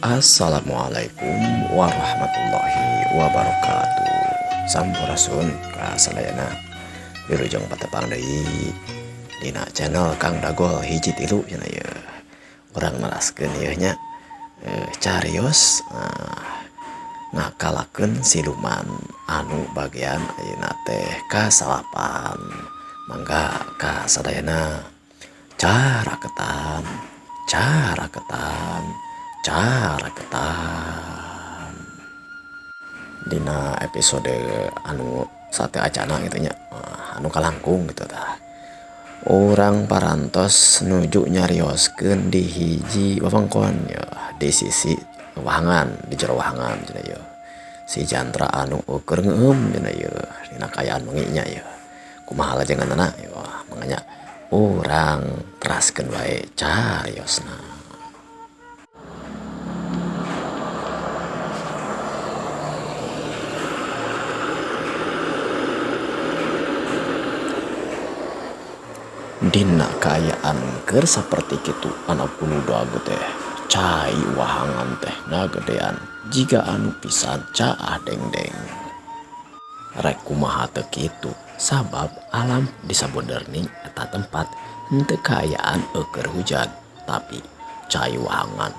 Assalamualaikum warahmatullahi wabarakatuh. Sampurasun kasadayana wilujeng patepang deui dina channel Kang Dagol hiji tilu cenah ye. Urang naraskeun ieu nya carios ngakalakeun siluman anu bagian ayeuna teh kasalapan. Mangga kasadayana caraketan dina episode anu sate acana gitu nya, anu kalangkung gitu tah. Orang parantos nuju nyarioskeun di hiji wewengkon ya, di sisi wahangan, di jero wahangan cenah ye. Si jantra anu keur ngeueum cenah ye dina kayaan menginya ye. Kumaha lajenganna ya, manganya urang teraskeun wae cariosna. Dina kaayaan keur saperti kitu anak kuno dagu teh cai wahangan teh ngagedean jiga anu pisan caah dengdeng. Rek kumaha teu kitu sabab alam di saboderning eta tempat henteu kaayaan keur hujan tapi cai wahangan.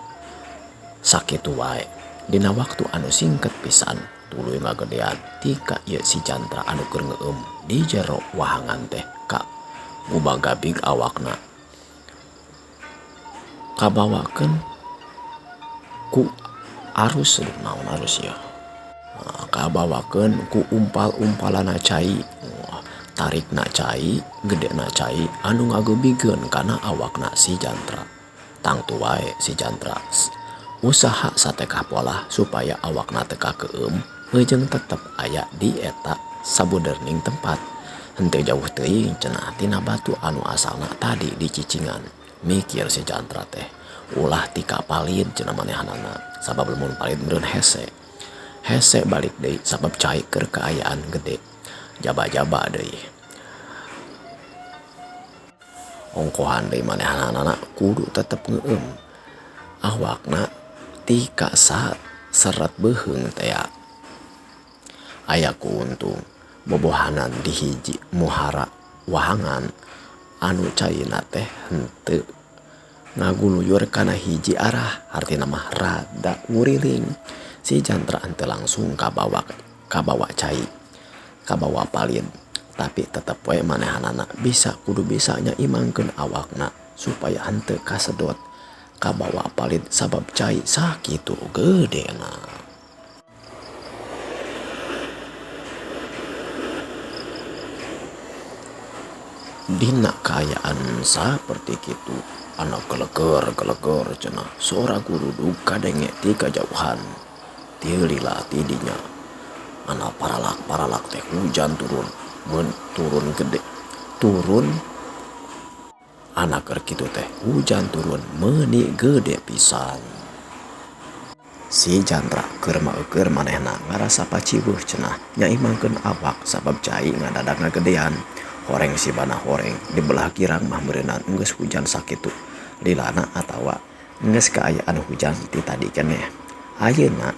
Sakitu wae dina waktu anu singket pisan tuluy ngagedean tika ieu si jantra anu keur ngeueum di jero wahangan teh ka ngubagabig awakna kabawakeun ku arus naon arus ya, kabawakeun ku umpal-umpalana cai, tarikna cai, gedena cai anu ngagebigkeun kana awakna si jantra. Tangtu wae si jantra usaha satekah pola supaya awakna teu kakeueum jeung tetep aya di eta sabuderning tempat. Henteu jauh teuing cenah tina batu anu asalna tadi di cicingan. Mikir si jantra teh ulah ti kapalin cenah manehanana sabab lamun palin meureun hese balik deui sabab cai keur kaayaan gede jaba-jaba deui. Ongkohan deui manehanana kudu tetep ngeueum awakna tika seret beuheung teh aya kuuntung bobohanan di hiji muhara wahangan anu caina teh henteu ngaguluyur kana hiji arah, artina mah rada nguriling. Si jantra henteu langsung kabawa cai, kabawa palin, tapi tetep we manehanana kudu bisa nyaimangkeun awakna supaya henteu kasedot kabawa palin sabab cai sakitu gedena. Dina kaayaan saperti kitu anak geleger cenah suara gurudug kadenge ti kajauhan teu lila ti dinya. Anak paralak teh hujan turun gede anak keur kitu teh hujan turun meuni gede pisan. Si jantra keur maeukeur manehna ngarasa paciweuh cenah nyaimangkeun awak sabab cai ngadadak ngagedean. Horeng si bana horeng di belah kirang mah meureunan geus hujan sakitu lilana atawa geus kaayaan hujan ti tadi keneh. Ayeuna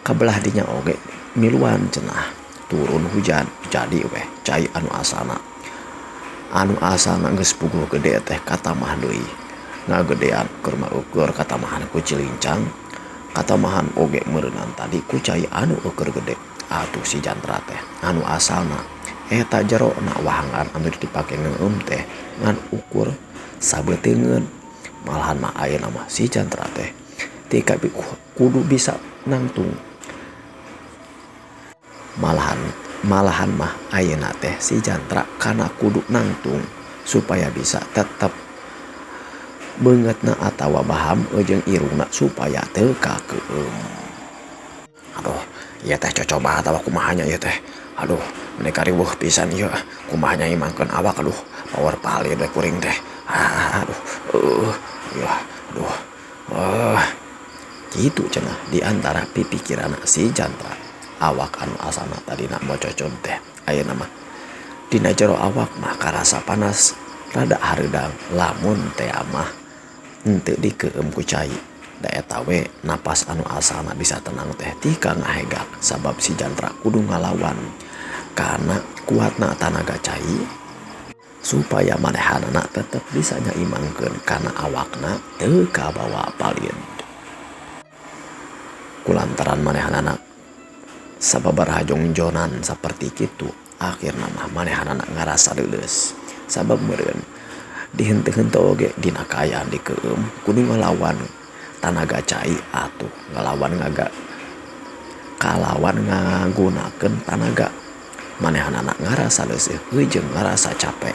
kabelah dinya oge miluan cenah turun hujan jadi weh cai anu asalna geus puguh gede teh katamah deui ngagedean keur maukur katamahan ku cilincang katamahan oge meureunan tadi ku cai anu keur gede. Atuh si jantra teh anu asalna eta jero na wahangan anu dipake ngeueum teh ngan ukur sabeuteungeun. Malahan mah ayeuna mah si jantra teh tika kudu bisa nangtung. Malahan mah ayeuna teh si jantra kana kudu nangtung supaya bisa tetep beungeutna atawa baham jeung irungna supaya teu kakeueum. Aduh, ieu teh cocoba atawa kumaha nya ieu teh. Aduh, meni kariweuh pisan ieu. Kumaha nyaimangkeun awak aduh, power palin we kuring teh. Gitu cenah di antara pipikiran si jantra. Awak anu asalna tadina mococon teh ayeuna mah dina jero awak mah karasa panas rada hareudang lamun teh mah henteu dikeueum ku cai da eta we napas anu asalna bisa tenang teh tika ngahegak sabab si Jantra kudu ngalawan karena kuatna tanaga cai supaya manehanana tetep bisa nyaimangkeun karena awakna teu kabawa palid. Kulantaran manehanana sababaraha jongjonan saperti kitu akhirna mah manehanana ngarasa leuleus sabab meureun dihenteu-henteu oge dina kaayaan dikeum kudu ngalawan tanaga cai atuh ngalawan kalawan ngagunakeun tanaga manehanana ngarasa leuseuh jeung ngarasa capek.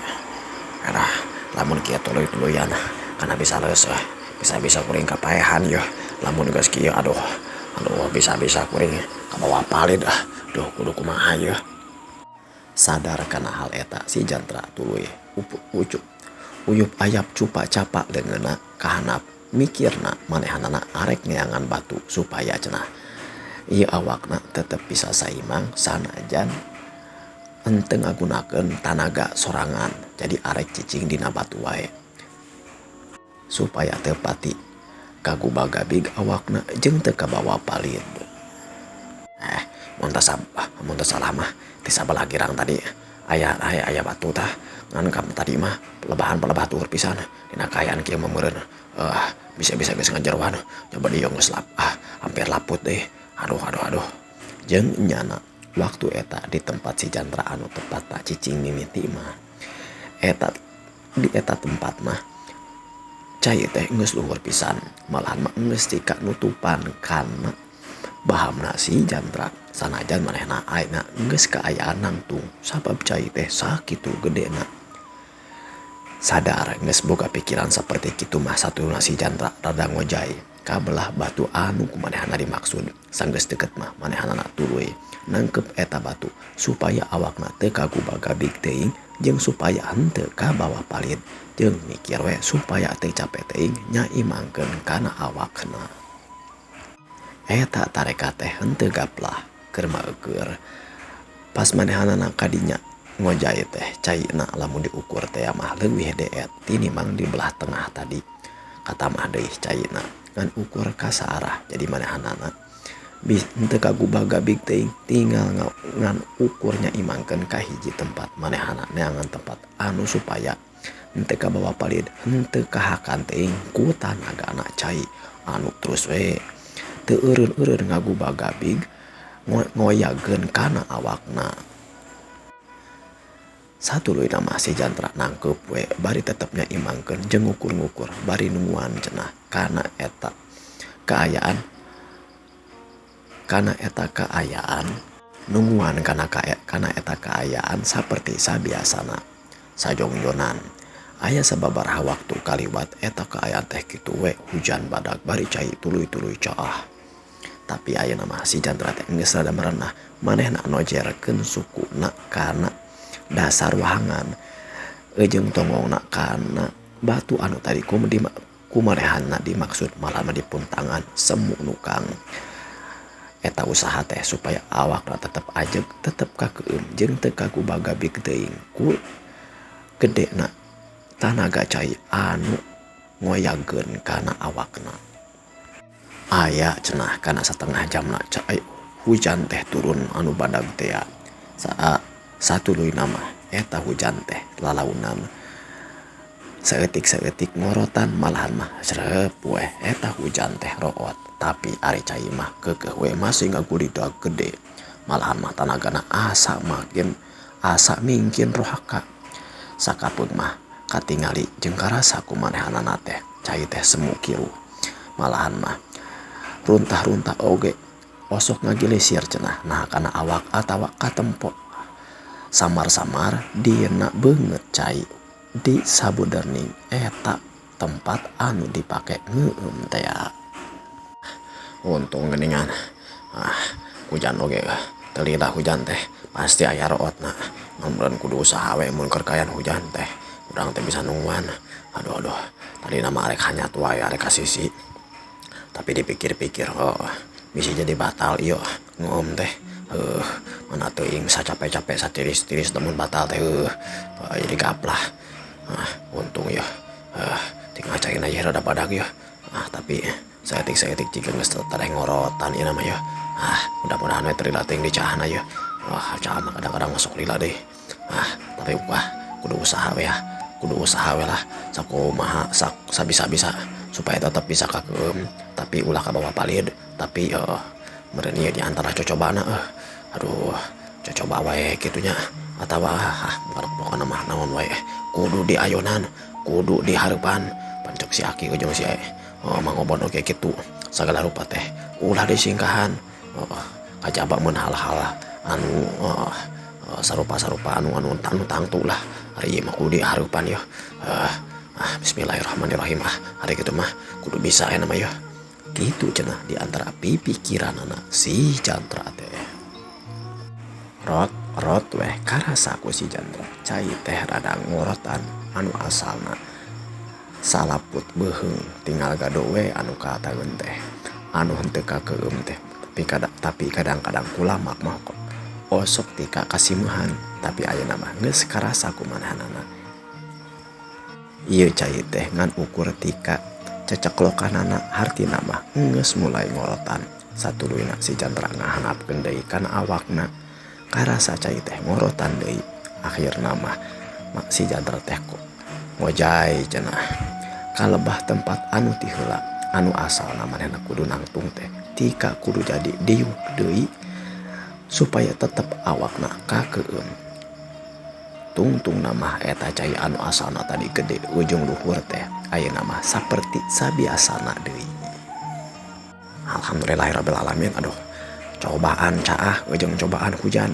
Arah lamun kieu tuluy-tuluyan kana bisa leuseuh bisa-bisa kuring kapaehan yeuh lamun geus kieu aduh bisa-bisa kuring kabawa palid duh kudu kumaha yeuh. Sadar kana hal eta si Jantra tuluy uyup ayap cupa-capa leungeunna kahandap mikirna manehanana arek ngeangan batu supaya cenah ieu awakna tetep bisa saimang sanajan henteu ngagunakeun tanaga sorangan jadi arek cicing dina batu wae supaya teu pati kagubagabig awakna jeung teu kabawa palid. Mun teu salah mah ti sabelah girang tadi aya batu tah ngan kam tadi mah pelebah tuhur pisan dina kaayaan kieu mah meureun bisa geus ngajeroan coba dieu geus hampir laput deh aduh jeung nyana waktu eta di tempat si Jantra anu tepatna cicing mimiti mah di eta tempat mah cai teh geus luhur pisan malahan mah geus tika nutupan kana bahamna si Jantra sanajan manehna ayeuna geus kaayaan nangtung sabab cai teh sakitu gedena. Sadar geus boga pikiran saperti kitu mah satuna si Jantra rada ngojay kabelah batu anu kumanehna dimaksud sanggeus deukeut mah manehanana tuluy nangkep eta batu supaya awakna teu kagubagabig teuing jeung supaya henteu kabawa palid jeung mikir we supaya teu capek teuing nyaimangkeun kana awakna. Eta tareka teh henteu gaplah keur maeukeur pas manehanana kadinya ngojay teh caina lamun diukur teh mah leuwih deet tinimbang di belah tengah tadi kata mah deui caina ngan ukur kasaarah jadi manehanana henteu kagubagabig teuing tinggal ngan ukurnya imangkeun ka hiji tempat manehanana neangan tempat anu supaya henteu kabawa palid henteu kahakan teuing ku tanagana cai anu terus we teu eureun-eureun ngagubagabig ngoyageun kana awakna. Satuluy nama si Jantra nangkep we bari tetepnya imangkeun jeung ngukur-ngukur bari nungguan cenah kana eta kaayaan nungguan kana eta kaayaan saperti sabiasana sajongjonan aya sababaraha waktu kaliwat eta kaayaan teh kitu we hujan badag bari cai tuluy-tuluy caah. Tapi ayeuna mah si Jantra teh geus rada merenah manehna nojerkeun sukuna kana dasar wahangan jeung tongongna kana batu anu tadi kumanehanna dimaksud malah dipuntangan semu nukang eta usaha teh supaya awakna tetep ajeg tetep kakeum jeung teu kagubagabig teuing ku gedena tanaga cai anu ngoyageun kana awakna. Aya cenah kana satengah jamna cai hujan teh turun anu badag teh satuluy nama eta hujan teh lalaunan saeutik-saeutik ngorotan malahan mah srep we eta hujan teh root tapi ari cai mah keukeuh we masih ngagulidag gede malahan mah tanagana asa mingkin rohaka sakapeung mah katingali jeung karasa kumanehanana teh cai teh semu kieu malahan mah runtah-runtah oge osok ngagilisir cenah nah kana awak atawa katempo samar-samar dina beungeut cai di sabuderning eta tempat anu dipake ngeueum teh. Untung geuningan hujan oge teu lila hujan teh pasti aya rootna mun kudu usaha we mun keur kaayaan hujan teh urang teh bisa nungguan aduh tadina mah arek hanyat wae arek kasisi tapi dipikir-pikir bisa jadi batal ieu ngom teh mana teuing sacapek-capek satiris-tiris namun batal teh jadi gaplah untung ya tinggal caina ieu rada badag ya tapi saeutik jika geus tareng ngorotan ieu nama ya. Mudah-mudahan we teu teuing di cahana ya. Cah mah kadang-kadang masuk lila deh. Tapi kudu usaha we ya. Kudu usaha we lah. Sakumaha sabisa-bisa supaya tetap bisa kakeum tapi ulah ka bawah palid. Tapi meureun ieu di antara cocobana cocoba wae kitunya atawa pokona mah naon wae kudu di ayonan kudu di hareupan pancok si Aki jeung si mangobon oge kitu sagala rupa teh ulah disingkahan kajaba mun hal-hal anu sarupa-sarupa anu tangtu lah ari mah kudu di hareupan ya. Bismillahirrahmanirrahim. Hari kitu mah kudu bisa ya nama ya gitu cenah di antara pikiranana si Jantra teh. Rot weh karasa ku si Jantra cai teh rada ngorotan anu asalna salaput beheung tinggal gado we anu kataeun teh anu henteu kakeum teh tapi kadang-kadang kulamak mah osok tika kasimuhan tapi ayeuna mah geus karasa ku manahanana. Ieu cai teh ngan ukur tika ceceklokanana hartina mah geus mulai ngorotan satuluyna si Jantra ngahanapkeun deui kana awakna karasa cai teh ngorotan deui akhirna mah si Jantra teh kok ngojay cenah kalebah tempat anu ti heula anu asalna manehna kudu nangtung teh tika kudu jadi diuk deui supaya tetep awakna kakeum. Tungtung nama eta cai anu asalna tadi gede ujung luhur teh ayeuna mah saperti sabiasana deui. Alhamdulillahirabbil alamin. Cobaan ujung cobaan hujan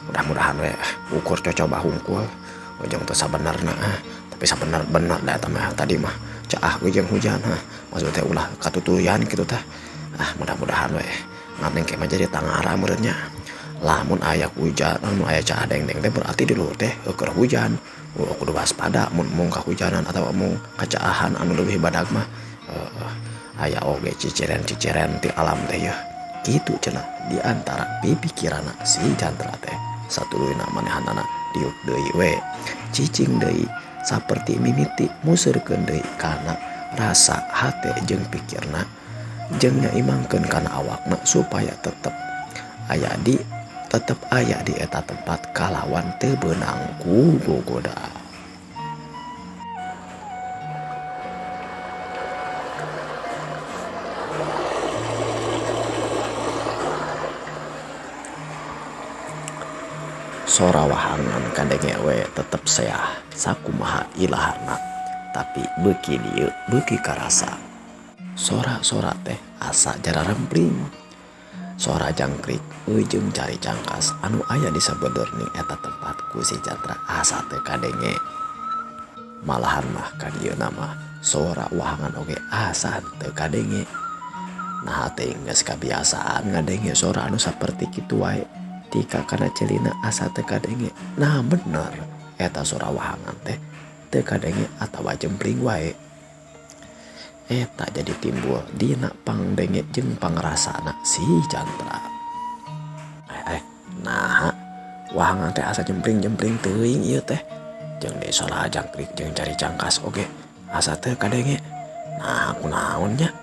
mudah-mudahan we ukur coba hungkul ujung teu sabenerna tapi sabener-bener da eta mah tadi mah ujung hujan maksudnya ulah katutuluyan kitu teh mudah-mudahan we ngan engke mah jadi tangara meureunnya. Lamun aya hujan lamun aya deng-deng teh berarti di luhur teh keur hujan kudu waspada mun kahujanan atawa mun kacaahan anu leuwih badag mah aya oge ciciren-ciciren ti alam teh ya gitu cenah di antara pipikirana si Jantra teh satuluyna manehanana diuk deui we cicing deui saperti mimiti museurkeun deui kana rasa hate jeung pikirna jeung nyaimangkeun kana awakna supaya tetep aya di eta tempat kalawan teu beunang ku gogoda. Sora wahangan kandenge we tetep seah sakumaha ilahana tapi beuki dieu beuki karasa sora teh asa jararempling sora jangkrik ujung cari cangkas anu aya di sabeudeurning eta tempat ku si Jantra asa teu kadenge malahan mah ka dieu nama sora wahangan oge asa teu kadenge nah teh geus kabiasaan ngadenge sora anu saperti kitu wae tika kana celina asa teu kadenge. Nah bener eta sora wahangan teh teu kadenge atawa jempling wae eta jadi timbul dina pangdenge jeung pangrasana si Jantra. Nah wahangan teh asa jempling teuing ieu teh jeung di sora jangkrik jeung cari cangkas oge asa teu kadenge. Nah kunaon nya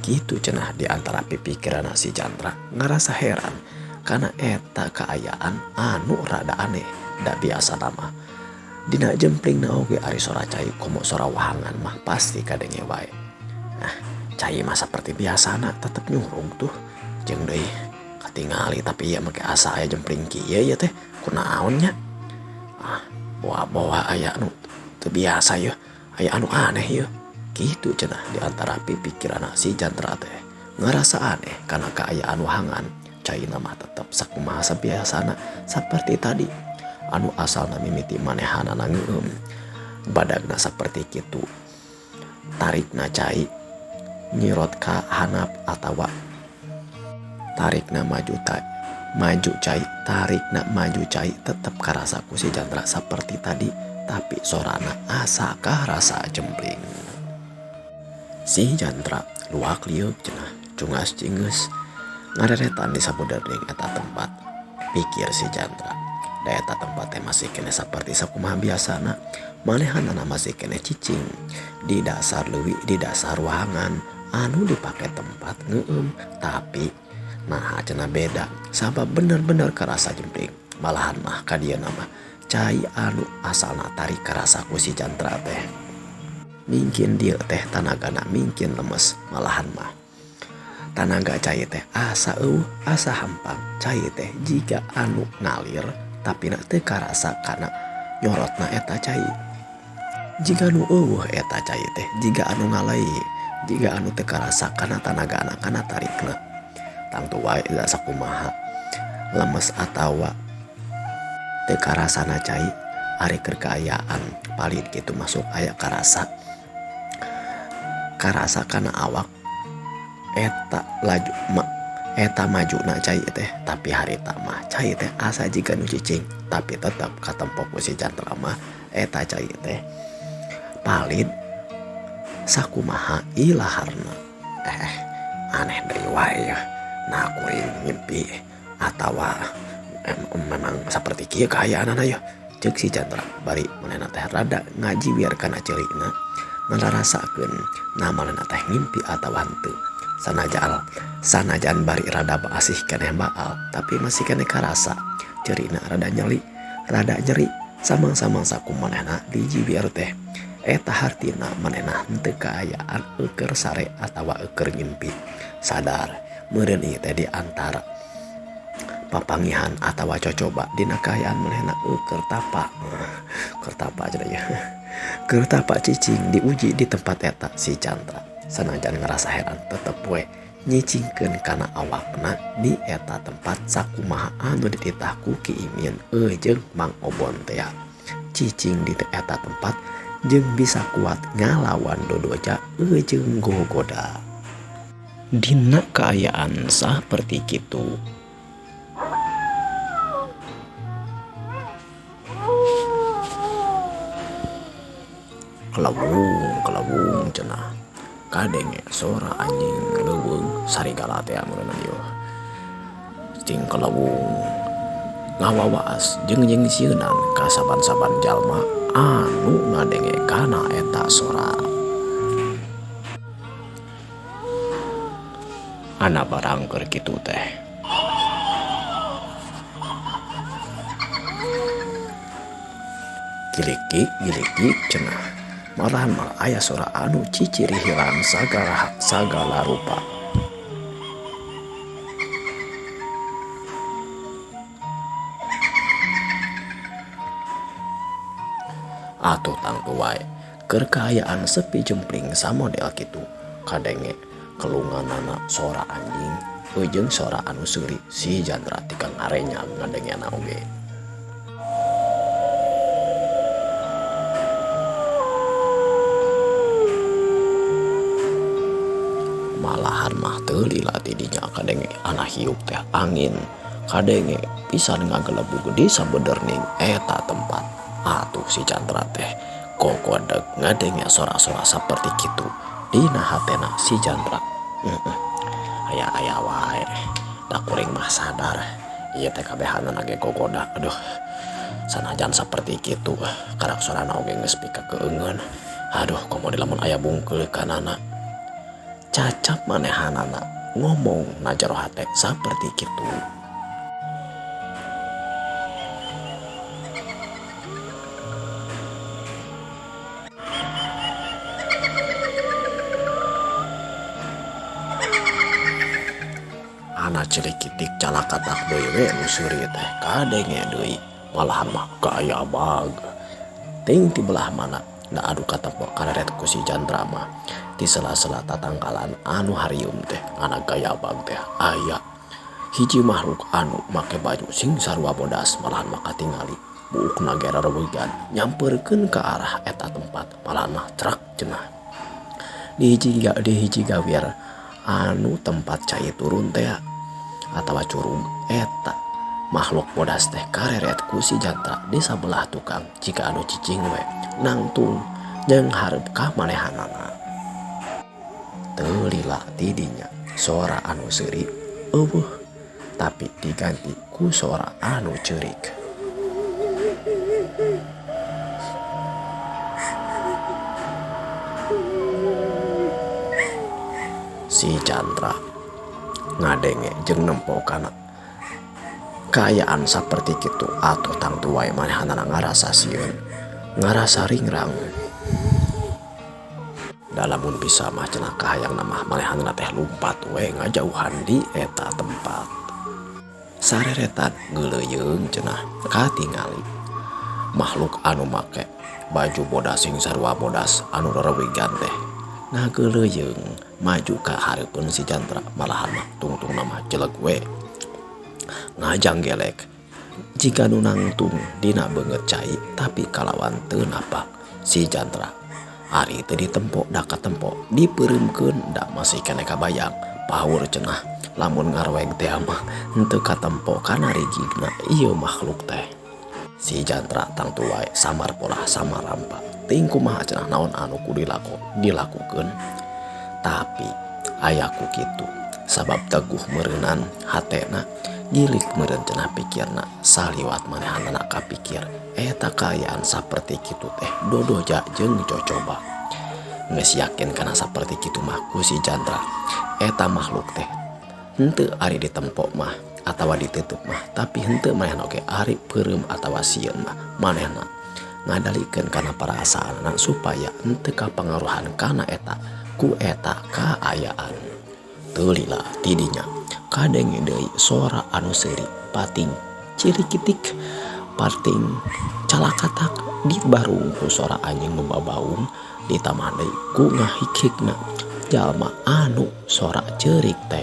kitu cenah di antara pipikirana si Jantra ngarasa heran karena eta keayaan anu rada aneh da biasa nama dina jempling na oge ari sora cai komo sora wahangan mah pasti kadenge wae. Nah cai mah saperti biasana tetep nyurung tuh jeung deui katingali tapi ieu make asa aya jempling kieu ya teh kunaon nya bawa aya anu teu biasa ya aya anu aneh ya kitu cenah di antara pipikirana si Jantra teh ngarasa aneh karena keayaan wahangan cai mah tetep sakumaha sabiasana saperti tadi anu asalna mimiti manehanana ngeueum badagna saperti kitu tarikna cai nyirot ka hanap atawa tarikna maju cai tarikna maju cai tetep karasa ku si Jantra saperti tadi tapi sorana asa karasa jempling. Si Jantra luak liuk cenah cungas cingeus ngareretan di sabeudeurning eta tempat pikir si Jantra da eta tempat teh masih kene saperti sakumaha biasana manehanana masih kene cicing di dasar leuwih di dasar wahangan anu dipakai tempat ngeum, tapi nah cenah beda sabab bener-bener kerasa jempling. Malahan mah kadia nama cai anu asalna tarik kerasa ku si Jantra teh mungkin dia teh tanagana mungkin lemes. Malahan mah tanaga cai teh asa asa hampang. Cai teh jika anu ngalir tapi nak teu karasa karena nyorotna eta cai. Jika anu eta cai teh jika anu ngalai jika anu teu karasa karena tanaga anak kana tarikna. Tangtu wae da sakumaha lemes atawa teu karasana cai ari keur kaayaan palit kitu masuk aya karasa kana awak eta laju eta maju na cai teh. Tapi harita mah cai teh asa jika nu cicing tapi tetap katempo ku si Jantra mah eta cai teh palit sakumaha ilaharna. Aneh deui wae ya. Nah kuring ngimpi atawa memang seperti kieu kahayaanana ya. Ceuk si Jantra bari manehna teh rada ngaji biar kana ceurigna ngararasakeun nah manehna teh ngimpi atawa henteu. Sanajan bari rada basih keneh baal tapi masih keneh karasa ceurigna rada nyeri samang-samang sakumanehna dijibiar teh eta hartina manehna henteu kaayaan eukeur sare atawa eukeur ngimpi. Sadar meureun ieu teh di antara papangihan atawa cocoba dina kaayaan manehna keur tapa cenah ya. Keur tapa cicing diuji di tempat eta si Jantra. Sanajan ngerasa heran tetep we nyicingkeun kana awakna di eta tempat sakumaha anu dititah ku Ki Imin jeung Mang Obon teh. Cicing di eta tempat jeung bisa kuat ngalawan Dodoja jeung Gogoda. Dina kaayaan saperti kitu kelawung cenah kadenge sora anjing leuweung sarigala teh amunna ieu cing kelawung ngawawas jeung sieunnan ka saban-saban jalma anu ngadenge kana eta sora. Ana barang keur kitu teh gilik cenah malahan mal aya sora anu ciciri hilang sagala rupa. Atuh tangtu wae keur kaayaan sepi jempling samodel kitu kadenge kelunganana sora anjing jeung sora anu seuri si Jantra tika ngarenya ngadengena oge. Malahan mah teu lila tidinya kadenge ana hiup teh angin kadenge pisan ngagelebu gede sabenerning eta tempat. Atuh si Jantra teh kokodeg ngadenge sora-sora saperti kitu dina hatena si Jantra. Aya wae da kuring mah sadar ieu teh kabehanana ge gogoda. Aduh sanajan saperti kitu karak sorana oge geus pika keungeun. Aduh komo di lamun aya bungkeul kanana cacap manehanana ngomong na jero hate saperti kitu. Ana cilikitik calakatak deui we nu seuri teh kadenge deui malahan mah kaaya bag ting ti belah mana da adu katempo kareret ku si Jantra mah di sela-sela tatangkalan anu harium teh ngana gaya bag teh aya hiji makhluk anu make baju sing sarua bodas malahan mah katingali buukna ge rareugan nyamperkeun ka arah eta tempat malahan mah cerak cenah di hiji gawir anu tempat cai turun teh atawa curug eta makhluk bodas teh kareret ku si Jantra di sabelah tukang jika anu cicing we nangtung jeung hareup ka manehanana. Teu lila tidinya sora anu seuri eueuh tapi diganti ku sora anu ceurik. Si Jantra ngadenge jeung nempokana kaayaan saperti kitu atuh tang tuai manehanana ngarasa sieun ngarasa ringrang dalamun bisa mah cenah kahayang mah manehanana teh lumpat we ngajauhan di eta tempat sareretan geuleuyeung cenah katingali makhluk anu make baju bodas sing sarua bodas anu rerewigan teh ngageuleuyeung maju ka hareupeun si Jantra malahan mah tungtungna mah jeleg we ngajang gelek jika nu nangtung dina beungeut cai tapi kalawan teu napak si Jantra ari teu ditempo da katempo dipeureumkeun da masih keneh kabayang paur cenah lamun ngarweg teh mah henteu katempo kana rigigna ieu makhluk teh si Jantra tang tuai samar pola samar rampa teuing kumaha cenah naon anu kudu dilakukeun tapi ayaku kitu sabab teguh meureunnan hatena gilik meureun cenah pikirna saliwat manehanana kapikir eta kaayaan saperti kitu teh dodoja jeung cocoba geus yakin kana saperti kitu mah ku si Jantra eta makhluk teh henteu ari ditempo mah atawa ditutup mah tapi henteu manehna oge ari peureum atawa sieun mah manehna ngadalikeun kana perasaanna supaya henteu kapangaruhan kana eta ku eta kaayaan teu lila tidinya kadenge deui sora anu seuri pating cirikitik pating calakatak dibarung ku sora anjing nu babaung ditambah deui ku ngahik-hikna jalma anu sora ceurik teh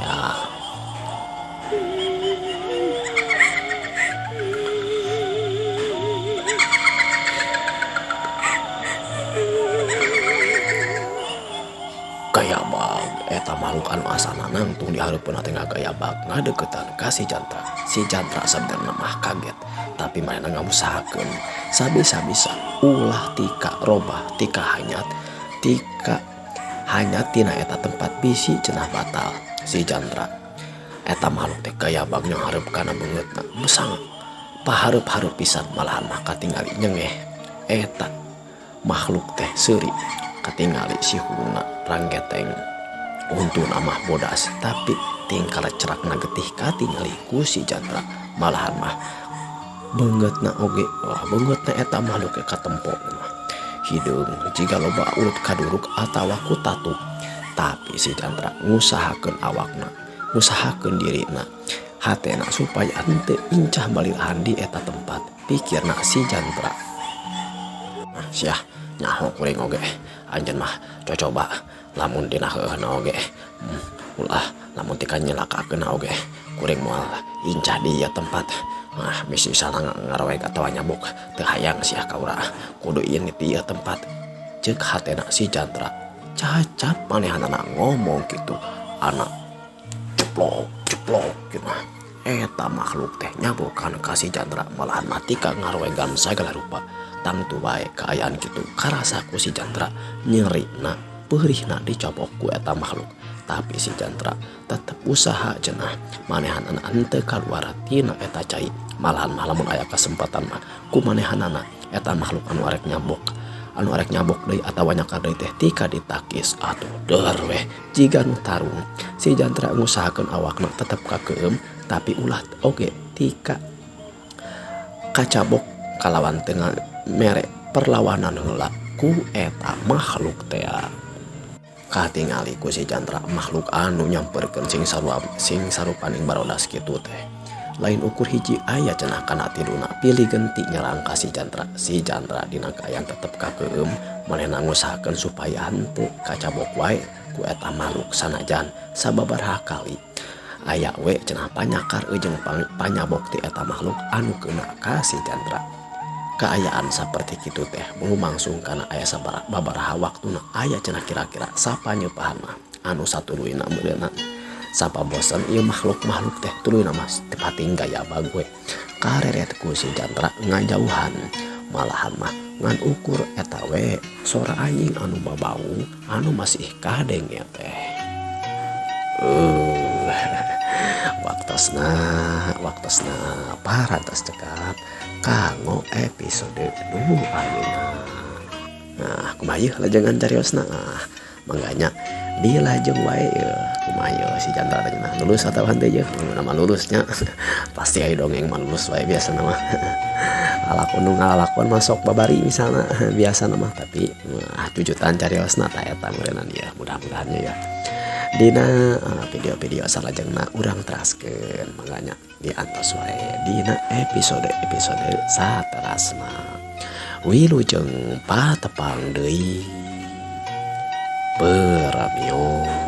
gayabag eta makhluk anu asana nangtung di hareupeun teh ngagayabag ngadeukeutan ka si Jantra. Si Jantra sabenerna mah kaget tapi manehna ngamusahakeun sabisa-bisa ulah tika robah tika hanyat tina eta tempat bisi cenah batal si Jantra eta makhluk teh gayabag nyanghareup kana beungeutna besang pahareup-hareup pisan malahan mah katingali nyengeh eta makhluk teh seuri katingali si huluna ranggeteng untuna mah bodas tapi tingkala cerakna getih katingali ku si Jantra malahan mah beungeutna oge beungeutna eta makhluk katempo mah hideung jiga loba ulut kaduruk atawa ku tatu tapi si Jantra ngusahakeun awakna ngusahakeun dirina hatena supaya henteu incah balilahan di eta tempat pikirna si Jantra sia nyaho kuring oge anjeun mah cocoba lamun dina heueuna oge ulah lamun tika nyelakakeun oge kuring moal incah di ieu tempat misi sana ngaraweg atawa nyabuk teu hayang sia ka urang kudu ieu ti ieu tempat ceuk hatena si Jantra cacap manehanana ngomong kitu anak ceplok kitu eta makhluk teh nyabukan ka si Jantra malahan mati ka ngarowegan sagala rupa tangtu bae kaayaan kitu karasa ku si Jantra nyerina peurihna dicopok ku eta makhluk tapi si Jantra tetep usaha cenah manehanana henteu kaluar tina eta cai malahan mah lamun aya kesempatan mah ku manehanana eta makhluk anu arek nyabok deui atawa nyakar deui teh tika ditakis atuh deueur weh jiga nu tarung si Jantra ngusahakeun awakna tetep kakeum tapi ulah oge tika kacabok kalawan tengah mere perlawanan heula ku eta makhluk teh katingali ku si Jantra makhluk anu nyamperkeun sing sarupaning barodas kitu teh lain ukur hiji aya cenah kana tiduna pilih genti nyerang ka si Jantra dina kaayaan tetep kakeum manehna ngusahakeun supaya henteu kacabok wae ku eta makhluk sanajan sababaraha kali aya we cenah panyakar jeung panyabok ti eta makhluk anu keuna ka si Jantra kaayaan saperti kitu teh lumangsung kana aya sababaraha waktuna aya cenah kira-kira sapanyeupahan mah anu satuluyna meureunna sapa bosen ieu makhluk teh tuluyna mah tepating gaya bagwe kareret ku si Jantra ngajauhan malahan mah ngan ukur eta we sora anjing anu babaung anu masih kadenge teh waktosna parantos cekap kanggo episode 2 ayeuna. Nah, kumaha ieu lajengan cariosna. Makanya dia lajeng wae kumaha si Jantra teh lulus atau henteu ye nama lulusnya pasti aya dongeng mah lulus wae biasa nama alakon nu ngalakon masuk babari misalnya biasa nama tapi jujutan cariosna ta eta meureunna dia mudah-mudahan ya dina video-video salajengna urang teraskeun makanya diantos wae dina episode saterasna wilujeng patepang deui Beramio